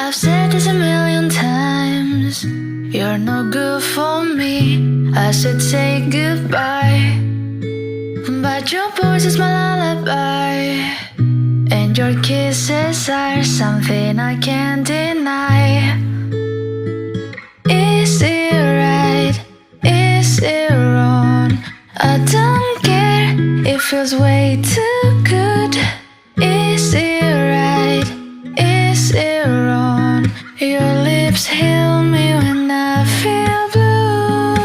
I've said this a million times, you're no good for me. I should say goodbye, but your voice is my lullaby, and your kisses are something I can't deny. Is it right? Is it wrong? I don't care, it feels way too good. Is it right? Is it wrong? Your lips heal me when I feel blue.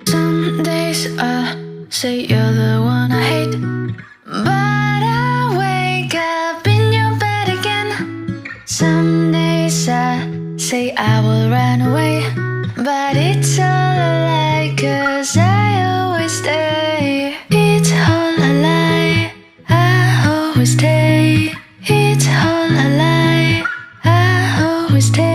Some days I say you're the one I hate, but I wake up in your bed again. Some days I say I will run away, but it's all a lie, 'cause I always stay. It's all a lie, I always stay. It's all a lie, I always stay.